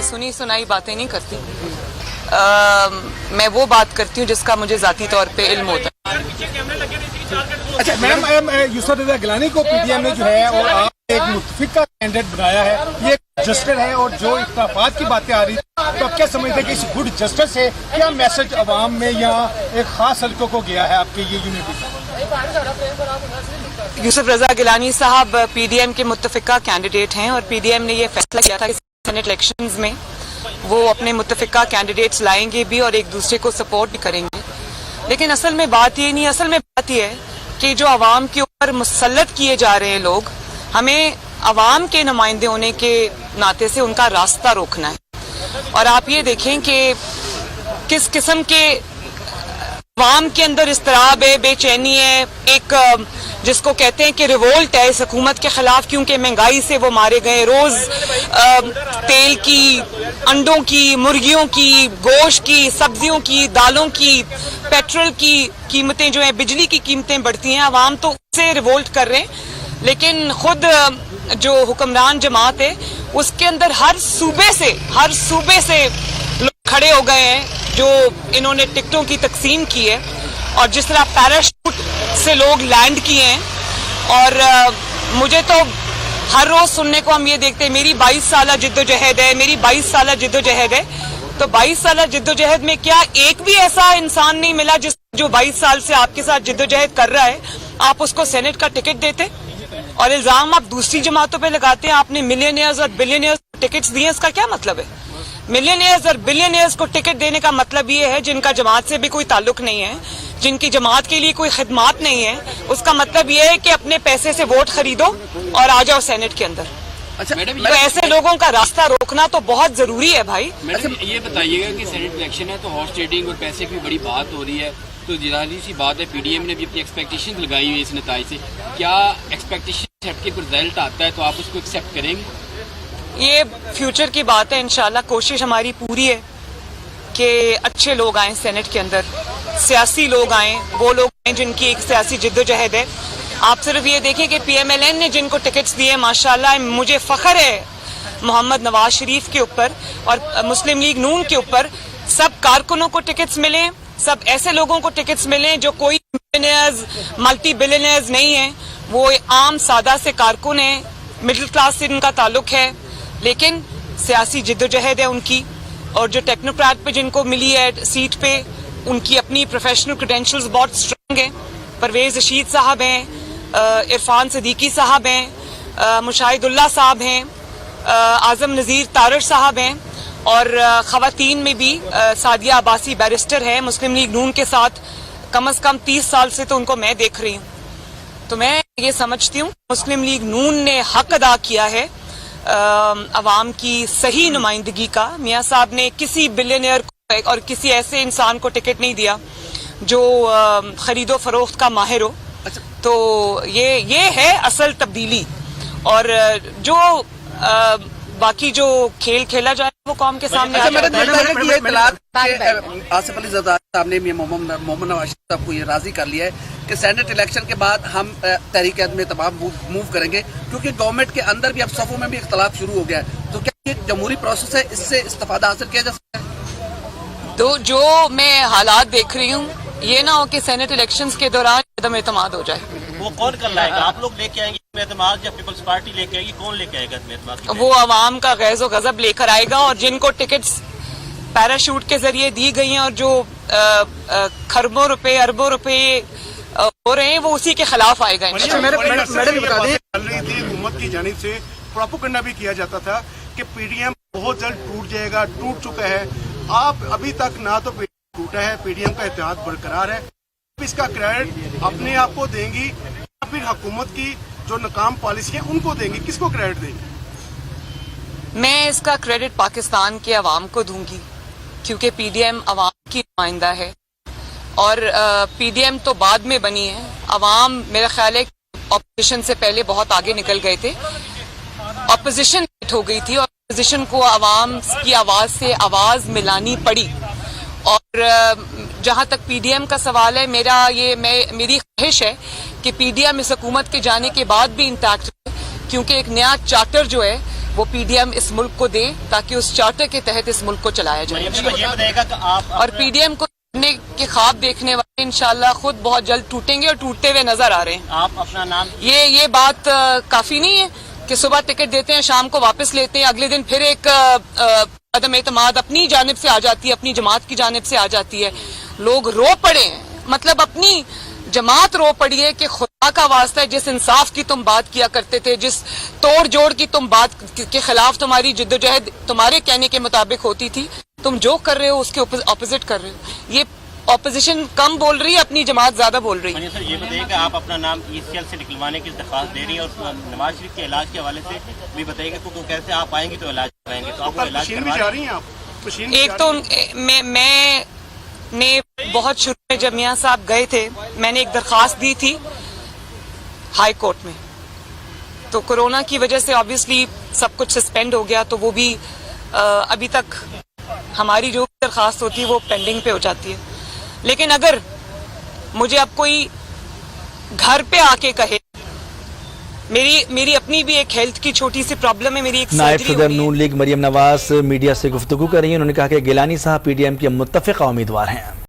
सुनी सुनाई बातें नहीं करती। मैं वो बात करती हूँ जिसका मुझे ज़ाती तौर पे इल्म होता है। अच्छा मैडम, यूसुफ रज़ा गिलानी को पीडीएम ने जो है और आप एक मुतफिका कैंडिडेट बनाया है, ये जस्टिस है और जो इख्तलाफात की बातें आ रही है, तो आप क्या समझते हैं कि इस गुड जस्टिस से क्या मैसेज अवाम में या एक खास हल्कों को गया है आपके ये यूनिटी? यूसुफ रज़ा गिलानी साहब पीडीएम के मुतफिका कैंडिडेट हैं और पीडीएम ने ये फैसला किया था कि सेनेट इलेक्शंस में वो अपने मुतफिका कैंडिडेट्स लाएंगे भी और एक दूसरे को सपोर्ट भी करेंगे। लेकिन असल में बात ये नहीं, असल में बात ये है कि जो अवाम के ऊपर मुसल्लत किए जा रहे हैं लोग, हमें अवाम के नुमाइंदे होने के नाते से उनका रास्ता रोकना है। और आप ये देखें कि किस किस्म के अवाम के अंदर इस्तराब है, बेचैनी है, एक जिसको कहते हैं कि रिवोल्ट है इस हुकूमत के खिलाफ, क्योंकि महंगाई से वो मारे गए। रोज तेल की, अंडों की, मुर्गियों की, गोश्त की, सब्जियों की, दालों की, पेट्रोल की कीमतें जो है, बिजली की कीमतें बढ़ती हैं। अवाम तो उससे रिवोल्ट कर रहे हैं, लेकिन खुद जो हुक्मरान जमात है उसके अंदर हर सूबे से लोग खड़े हो गए हैं जो इन्होंने टिकटों की तकसीम की है, और जिस तरह पैराशूट से लोग लैंड किए हैं। और मुझे तो हर रोज सुनने को हम ये देखते हैं, मेरी 22 साल जिद्दोजहद है, मेरी 22 साल जिद्दोजहद है। तो 22 साल जिद्दोजहद में क्या एक भी ऐसा इंसान नहीं मिला जो 22 साल से आपके साथ जिद्दोजहद कर रहा है, आप उसको सेनेट का टिकट देते? और इल्जाम आप दूसरी जमातों पे लगाते हैं, आपने मिलियनियर्स और बिलियनियर्स को टिकट्स दिए, इसका क्या मतलब है? मिलियनियर्स और बिलियनियर्स को टिकट देने का मतलब ये है जिनका जमात से भी कोई ताल्लुक नहीं है, जिनकी जमात के लिए कोई खिदमात नहीं है, उसका मतलब ये है कि अपने पैसे से वोट खरीदो और आ जाओ सेनेट के अंदर। अच्छा मैडम, तो ऐसे लोगों का रास्ता रोकना तो बहुत जरूरी है भाई। मैडम ये बताइएगा कि सेनेट इलेक्शन है तो हॉर्स ट्रेडिंग और पैसे की बड़ी बात हो रही है, तो जाहिर सी बात है पीडीएम ने भी अपनी एक्सपेक्टेशन लगाई हुई है इस नताइज से। क्या एक्सपेक्टेशन के रिजल्ट आता है तो आप उसको एक्सेप्ट करेंगे? ये फ्यूचर की बात है। इंशाल्लाह कोशिश हमारी पूरी है कि अच्छे लोग आए सेनेट के अंदर, सियासी लोग आए, वो लोग आए जिनकी एक सियासी जिद्दोजहद है। आप सिर्फ ये देखें कि पीएमएलएन ने जिनको टिकट्स दिए, माशाल्लाह मुझे फख्र है मोहम्मद नवाज शरीफ के ऊपर और मुस्लिम लीग नून के ऊपर, सब कारकुनों को टिकट्स मिले, सब ऐसे लोगों को टिकट्स मिले जो कोई बिलियनियर्स, मल्टी बिलियनियर्स नहीं है, वो आम सादा से कारकुन है, मिडिल क्लास से इनका ताल्लुक है, लेकिन सियासी जिद्दोजहद है उनकी। और जो टेक्नोक्रेट पे जिनको मिली है सीट पे, उनकी अपनी प्रोफेशनल क्रेडेंशियल्स बहुत स्ट्रांग हैं। परवेज रशीद साहब हैं, इरफान सदीकी साहब हैं, मुशाहिदुल्लाह साहब हैं, आजम नज़ीर तारड़ साहब हैं, और ख़वातीन में भी सादिया अब्बासी बैरिस्टर है मुस्लिम लीग नून के साथ। कम से कम 30 साल से तो उनको मैं देख रही हूँ। तो मैं ये समझती हूँ मुस्लिम लीग नून ने हक अदा किया है अवाम की सही नुमाइंदगी का। मियाँ साहब ने किसी बिलियनियर को और किसी ऐसे इंसान को टिकट नहीं दिया जो खरीदो फरोख्त का माहिर हो। तो ये है असल तब्दीली। और जो बाकी जो खेल खेला जाए वो कौम के सामने आ जाता है। आसिफ अली ज़रदारी साहब ने मोहम्मद नवाज साहब को ये राजी कर लिया है कि सेनेट इलेक्शन के बाद हम तहरीक में तमाम मूव करेंगे, क्योंकि गवर्नमेंट के अंदर भी अब सफ़ों में भी इख्तलाफ शुरू हो गया है। तो क्या ये जमहूरी प्रोसेस है, इससे इस्तेफादा हासिल किया जा सकता है? तो जो मैं हालात देख रही हूँ, ये ना हो कि सेनेट इलेक्शंस के दौरान अदम एतमाद हो जाए। वो कौन कर लाएगा? आप लोग लेके आएंगे एतमाद या पीपल्स पार्टी लेके आएगी? कौन लेके आएगा एतमाद? वो अवाम का गैज़ो गज़ब लेकर आएगा, और जिनको टिकट्स पैराशूट के जरिए दी गई हैं और जो खरबों रुपए अरबों रुपए हो रहे हैं, वो उसी के खिलाफ आएगा। मैडम बता दें, हुकूमत की जानिब से प्रोपेगेंडा भी किया जाता था कि पीडीएम बहुत जल्द टूट जाएगा, टूट चुका है। आप अभी तक ना तो पीडीएम टूटा है, पीडीएम का इत्तेहाद बरकरार है। इसका क्रेडिट अपने आप को देंगी या फिर हुकूमत की जो नाकाम पॉलिसी है उनको देंगी? किसको क्रेडिट देंगी? मैं इसका क्रेडिट पाकिस्तान के अवाम को दूंगी, क्योंकि पीडीएम अवाम की नुमाइंदा है और पीडीएम तो बाद में बनी है। अवाम मेरा ख्याल है ऑपोजिशन से पहले बहुत आगे निकल गए थे, ऑपोजिशन हो गई थी और ऑपोजिशन को अवाम की आवाज से आवाज मिलानी पड़ी। और जहां तक पीडीएम का सवाल है, मेरी ख्वाहिश है कि पीडीएम इस हुकूमत के जाने के बाद भी इंटैक्ट रहे, क्योंकि एक नया चार्टर जो है वो पीडीएम इस मुल्क को दे ताकि उस चार्टर के तहत इस मुल्क को चलाया जाए। ये बताएगा कि आप और पीडीएम को के ख्वाब देखने वाले इंशाल्लाह खुद बहुत जल्द टूटेंगे और टूटते हुए नजर आ रहे हैं। आप अपना नाम ये बात काफी नहीं है कि सुबह टिकट देते हैं, शाम को वापस लेते हैं, अगले दिन फिर एक अदम एतमाद अपनी जानिब से आ जाती है, अपनी जमात की जानिब से आ जाती है। लोग रो पड़े हैं, मतलब अपनी जमात रो पड़ी है कि खुदा का वास्ता है, जिस इंसाफ की तुम बात किया करते थे, जिस तोड़ जोड़ की तुम बात के खिलाफ तुम्हारी जिद्दोजहद तुम्हारे कहने के मुताबिक होती थी, तुम जो कर रहे हो उसके ऑपोजिट कर रहे हो। ये ऑपोजिशन कम बोल रही है, अपनी जमात ज्यादा बोल रही है। सर ये बताइए कि आप अपना नाम ECL से निकलवाने की दरख्वास्त दे रही है और नवाज शरीफ के इलाज के हवाले से भी बताइएगा क्योंकि कैसे आप आएंगे तो इलाज कराएंगे, तो आपको इलाज मशीन भी जा रही हैं आप? मशीन भी एक जा तो रही हैं? मैंने बहुत शुरू में जब मियां साहब गए थे, मैंने एक दरख्वास्त दी थी हाई कोर्ट में, तो कोरोना की वजह से ऑब्वियसली सब कुछ सस्पेंड हो गया, तो वो भी अभी तक हमारी जो दरख्वास्त होती है वो पेंडिंग पे हो जाती है। लेकिन अगर मुझे अब कोई घर पे आके कहे, मेरी अपनी भी एक हेल्थ की छोटी सी प्रॉब्लम है, मेरी एक नायब सर्जरी सदर हुई है। नून लीग मरियम नवाज मीडिया से गुफ्तगू कर रही हैं। उन्होंने कहा कि गिलानी साहब PDM के मुत्तफिका उम्मीदवार हैं।